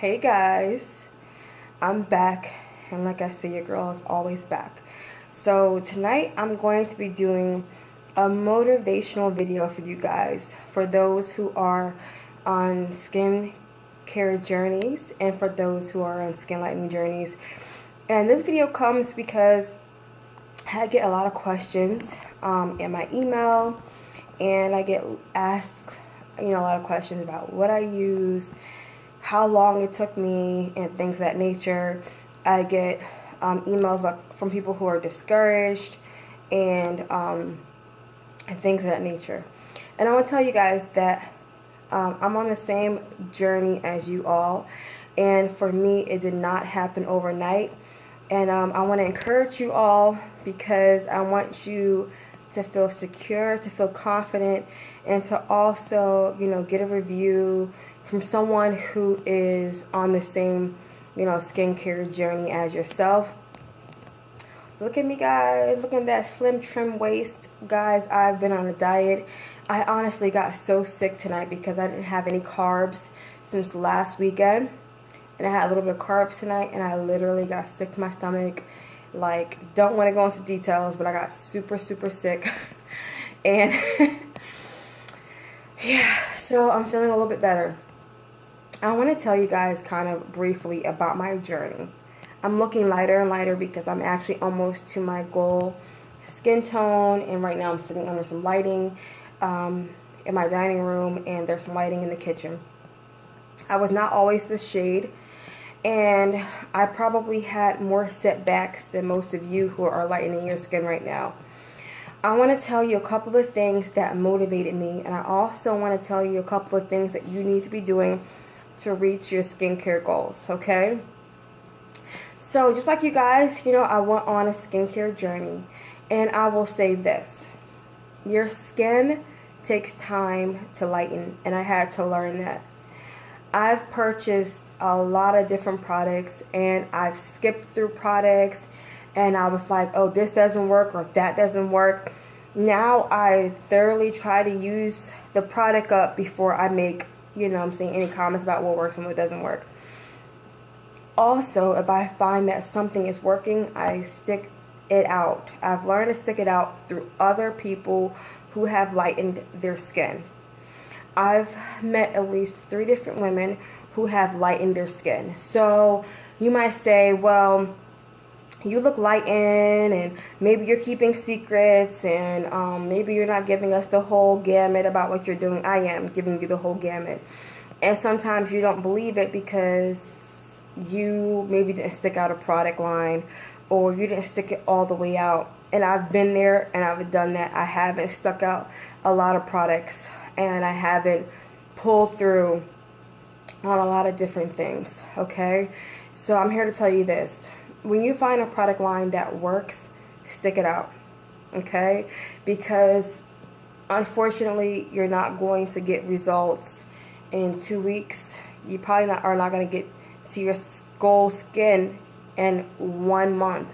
Hey guys, I'm back, and like I say, your girl is always back. So tonight I'm going to be doing a motivational video for you guys, for those who are on skin care journeys and for those who are on skin lightening journeys. And this video comes because I get a lot of questions in my email, and I get asked a lot of questions about what I use, how long it took me, and things of that nature. I get emails from people who are discouraged and things of that nature. And I want to tell you guys that I'm on the same journey as you all, and for me it did not happen overnight. And I want to encourage you all, because I want you to feel secure, to feel confident, and to also, get a review from someone who is on the same, skincare journey as yourself. Look at me, guys. Look at that slim, trim waist. Guys, I've been on a diet. I honestly got so sick tonight because I didn't have any carbs since last weekend. And I had a little bit of carbs tonight, and I literally got sick to my stomach. Like, don't want to go into details, but I got super, super sick. And yeah, so I'm feeling a little bit better. I want to tell you guys kind of briefly about my journey. I'm looking lighter and lighter because I'm actually almost to my goal skin tone, and right now I'm sitting under some lighting in my dining room, and there's some lighting in the kitchen. I was not always this shade, and I probably had more setbacks than most of you who are lightening your skin right now. I want to tell you a couple of things that motivated me, and I also want to tell you a couple of things that you need to be doing to reach your skincare goals, okay? So just like you guys, I went on a skincare journey, and I will say this: your skin takes time to lighten, and I had to learn that. I've purchased a lot of different products, and I've skipped through products, and I was like, oh, this doesn't work or that doesn't work. Now I thoroughly try to use the product up before I make, any comments about what works and what doesn't work. Also, if I find that something is working, I stick it out. I've learned to stick it out through other people who have lightened their skin. I've met at least 3 different women who have lightened their skin. So you might say, well, you look lightened, and maybe you're keeping secrets, and maybe you're not giving us the whole gamut about what you're doing. I am giving you the whole gamut. And sometimes you don't believe it because you maybe didn't stick out a product line, or you didn't stick it all the way out. And I've been there and I've done that. I haven't stuck out a lot of products, and I haven't pulled through on a lot of different things, okay? So I'm here to tell you this: when you find a product line that works, stick it out, okay? Because unfortunately, you're not going to get results in 2 weeks. You probably are not going to get to your goal skin in 1 month.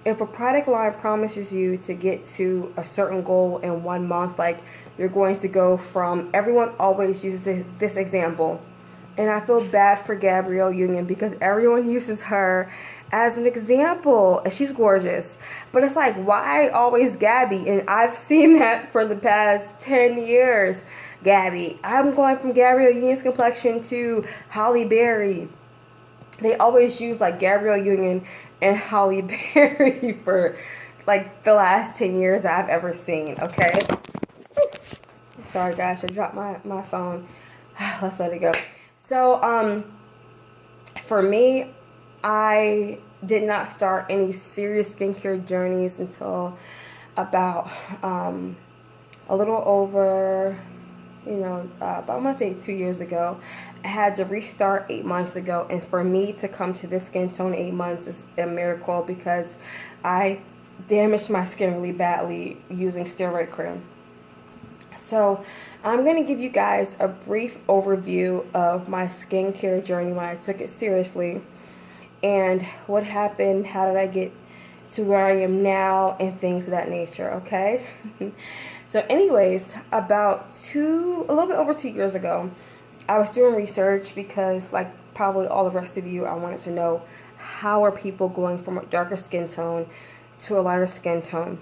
If a product line promises you to get to a certain goal in 1 month, like you're going to go from, everyone always uses this example, and I feel bad for Gabrielle Union because everyone uses her as an example. She's gorgeous, but it's like, why always Gabby? And I've seen that for the past 10 years. Gabby. I'm going from Gabrielle Union's complexion to Halle Berry. They always use like Gabrielle Union and Halle Berry for like the last 10 years that I've ever seen, okay? Sorry guys, I dropped my phone. Let's let it go. So, for me, I did not start any serious skincare journeys until about a little over, about, I'm going to say 2 years ago. I had to restart 8 months ago, and for me to come to this skin tone 8 months is a miracle, because I damaged my skin really badly using steroid cream. So I'm going to give you guys a brief overview of my skincare journey when I took it seriously, and what happened, how did I get to where I am now, and things of that nature, okay? So anyways, about a little bit over 2 years ago, I was doing research because, like probably all the rest of you, I wanted to know, how are people going from a darker skin tone to a lighter skin tone?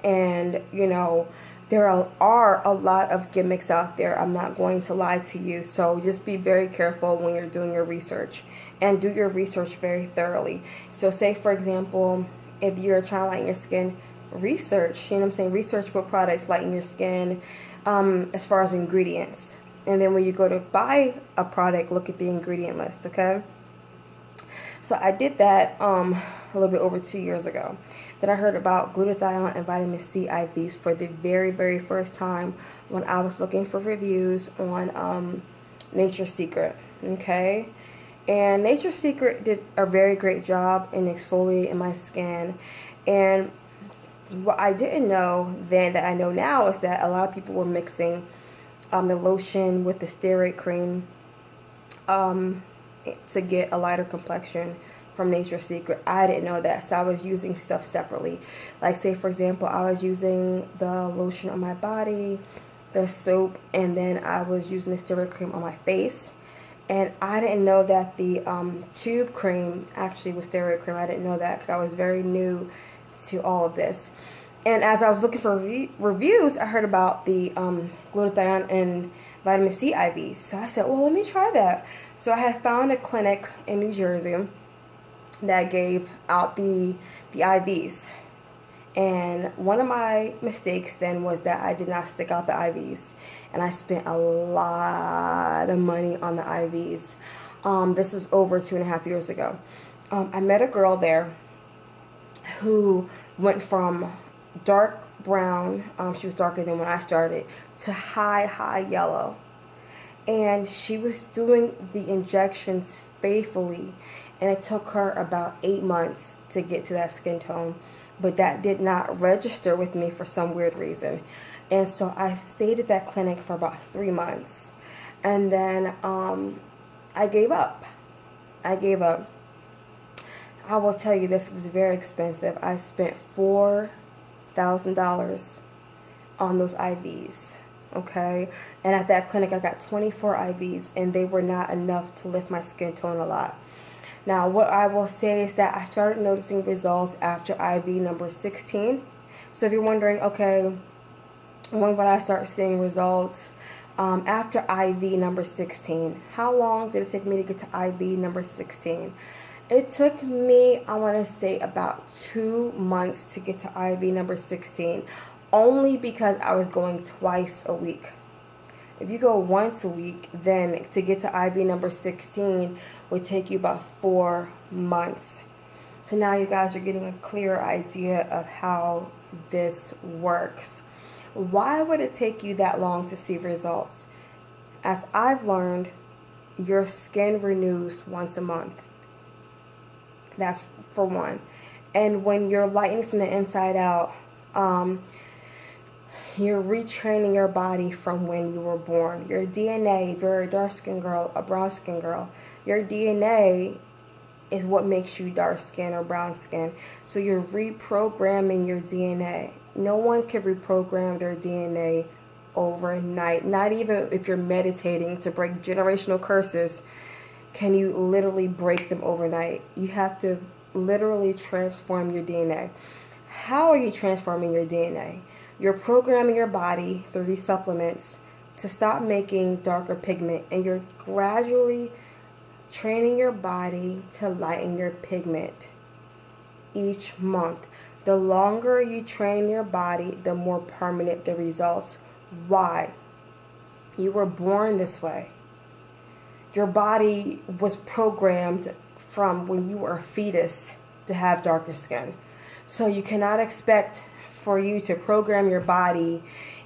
And, you know, there are a lot of gimmicks out there. I'm not going to lie to you. So just be very careful when you're doing your research, and do your research very thoroughly. So say, for example, if you're trying to lighten your skin, research, you know what I'm saying? Research what products lighten your skin as far as ingredients. And then when you go to buy a product, look at the ingredient list, okay? So I did that a little bit over 2 years ago. Then I heard about glutathione and vitamin C IVs for the very, very first time when I was looking for reviews on Nature's Secret, okay? And Nature's Secret did a very great job in exfoliating my skin. And what I didn't know then that I know now is that a lot of people were mixing the lotion with the steroid cream to get a lighter complexion from Nature's Secret. I didn't know that, so I was using stuff separately. Like, say for example, I was using the lotion on my body, the soap, and then I was using the steroid cream on my face. And I didn't know that the tube cream actually was steroid cream. I didn't know that because I was very new to all of this. And as I was looking for reviews, I heard about the glutathione and vitamin C IVs. So I said, well, let me try that. So I had found a clinic in New Jersey that gave out the IVs. And one of my mistakes then was that I did not stick out the IVs. And I spent a lot of money on the IVs. This was over 2.5 years ago. I met a girl there who went from dark brown, she was darker than when I started, to high yellow. And she was doing the injections faithfully, and it took her about 8 months to get to that skin tone. But that did not register with me for some weird reason. And so I stayed at that clinic for about 3 months. And then I gave up. I will tell you, this was very expensive. I spent $4,000 on those IVs. Okay, and at that clinic I got 24 IVs, and they were not enough to lift my skin tone a lot. Now what I will say is that I started noticing results after IV number 16. So if you're wondering, okay, when would I start seeing results? After IV number 16. How long did it take me to get to IV number 16? It took me, I want to say, about 2 months to get to IV number 16. Only because I was going twice a week. If you go once a week, then to get to IV number 16 would take you about 4 months. So now you guys are getting a clear idea of how this works. Why would it take you that long to see results? As I've learned, your skin renews once a month. That's for one. And when you're lightening from the inside out, you're retraining your body from when you were born. Your DNA, if you're a dark skin girl, a brown skin girl, your DNA is what makes you dark skin or brown skin. So you're reprogramming your DNA. No one can reprogram their DNA overnight. Not even if you're meditating to break generational curses can you literally break them overnight. You have to literally transform your DNA. How are you transforming your DNA? You're programming your body through these supplements to stop making darker pigment, and you're gradually training your body to lighten your pigment each month. The longer you train your body, the more permanent the results. Why? You were born this way. Your body was programmed from when you were a fetus to have darker skin. So you cannot expect for you to program your body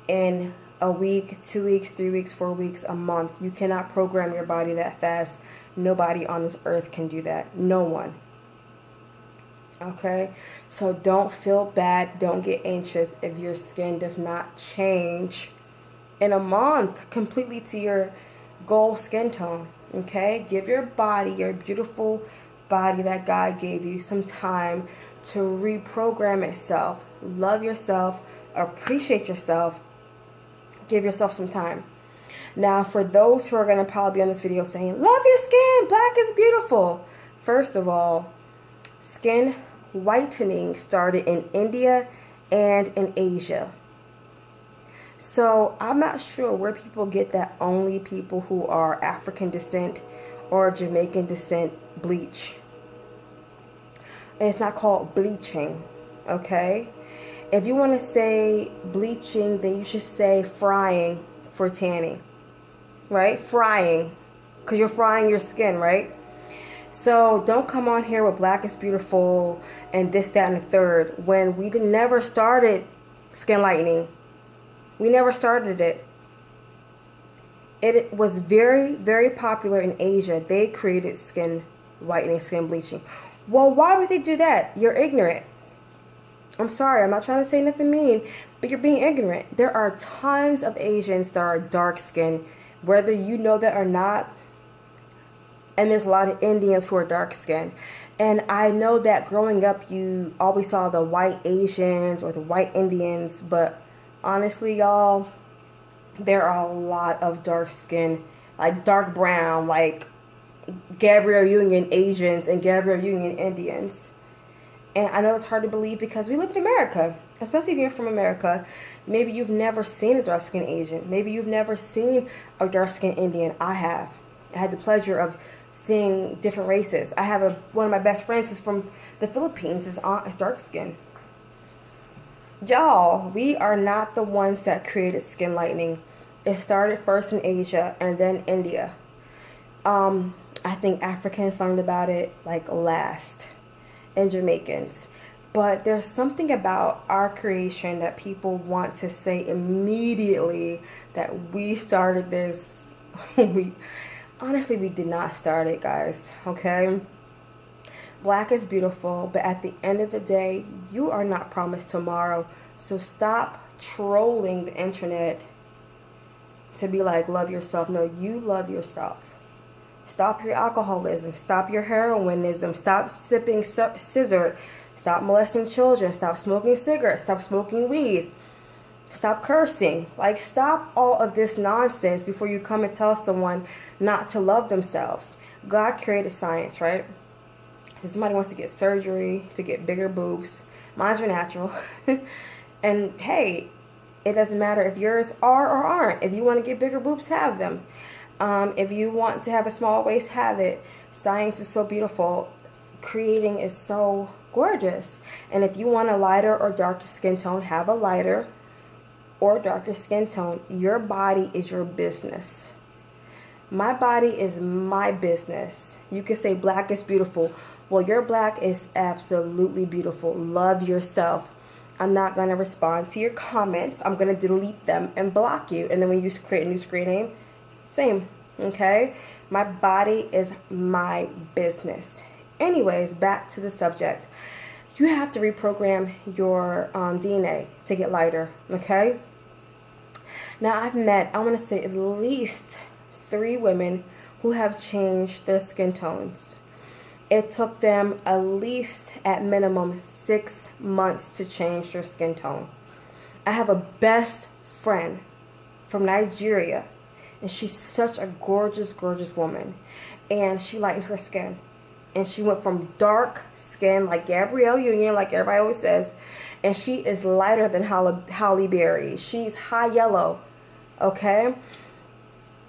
in a week, 2 weeks, 3 weeks, 4 weeks, a month. You cannot program your body that fast. Nobody on this earth can do that. No one. Okay? So don't feel bad. Don't get anxious if your skin does not change in a month completely to your goal skin tone. Okay? Give your body, your beautiful body that God gave you, some time to reprogram itself. Love yourself. Appreciate yourself. Give yourself some time. Now, for those who are going to probably be on this video saying, love your skin, black is beautiful. First of all, skin whitening started in India and in Asia. So I'm not sure where people get that only people who are African descent or Jamaican descent bleach. And it's not called bleaching, okay? If you want to say bleaching, then you should say frying for tanning, right? Frying, because you're frying your skin, right? So don't come on here with black is beautiful and this, that, and the third when we never started skin lightening. We never started it. It was very, very popular in Asia. They created skin whitening, skin bleaching. Well, why would they do that? You're ignorant. I'm sorry, I'm not trying to say nothing mean, but you're being ignorant. There are tons of Asians that are dark skinned, whether you know that or not. And there's a lot of Indians who are dark skinned. And I know that growing up, you always saw the white Asians or the white Indians, but honestly, y'all, there are a lot of dark skin, like dark brown, like Gabrielle Union Asians and Gabrielle Union Indians. And I know it's hard to believe because we live in America, especially if you're from America. Maybe you've never seen a dark-skinned Asian. Maybe you've never seen a dark-skinned Indian. I have. I had the pleasure of seeing different races. I have one of my best friends who's from the Philippines. His aunt is dark-skinned. Y'all, we are not the ones that created skin lightening. It started first in Asia and then India. I think Africans learned about it like last, and Jamaicans. But there's something about our creation that people want to say immediately that we started this. Honestly, we did not start it, guys, okay? Black is beautiful, but at the end of the day, you are not promised tomorrow. So stop trolling the internet to be like, love yourself. No, you love yourself. Stop your alcoholism. Stop your heroinism. Stop sipping scissor. Stop molesting children. Stop smoking cigarettes. Stop smoking weed. Stop cursing. Like, stop all of this nonsense before you come and tell someone not to love themselves. God created science, right? So somebody wants to get surgery to get bigger boobs. Mine's are natural. And hey, it doesn't matter if yours are or aren't. If you want to get bigger boobs, have them. If you want to have a small waist, have it. Science is so beautiful. Creating is so gorgeous. And if you want a lighter or darker skin tone, have a lighter or darker skin tone. Your body is your business. My body is my business. You can say black is beautiful. Well, your black is absolutely beautiful. Love yourself. I'm not going to respond to your comments. I'm going to delete them and block you. And then when you create a new screen name, same, okay? My body is my business. Anyways, back to the subject. You have to reprogram your DNA to get lighter, okay? Now, I've met, I want to say, at least 3 women who have changed their skin tones. It took them at least, at minimum, 6 months to change their skin tone. I have a best friend from Nigeria, and she's such a gorgeous, gorgeous woman. And she lightened her skin. And she went from dark skin, like Gabrielle Union, like everybody always says, and she is lighter than Halle Berry. She's high yellow, okay?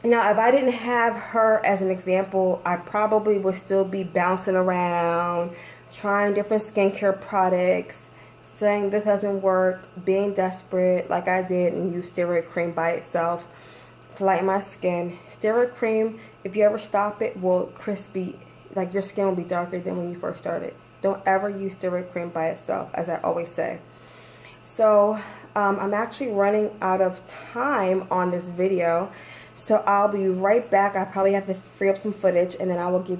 Now, if I didn't have her as an example, I probably would still be bouncing around, trying different skincare products, saying this doesn't work, being desperate like I did and use steroid cream by itself to lighten my skin. Steroid cream, if you ever stop it, will crispy, like your skin will be darker than when you first started. Don't ever use steroid cream by itself, as I always say. So, I'm actually running out of time on this video. So I'll be right back. I probably have to free up some footage and then I will give you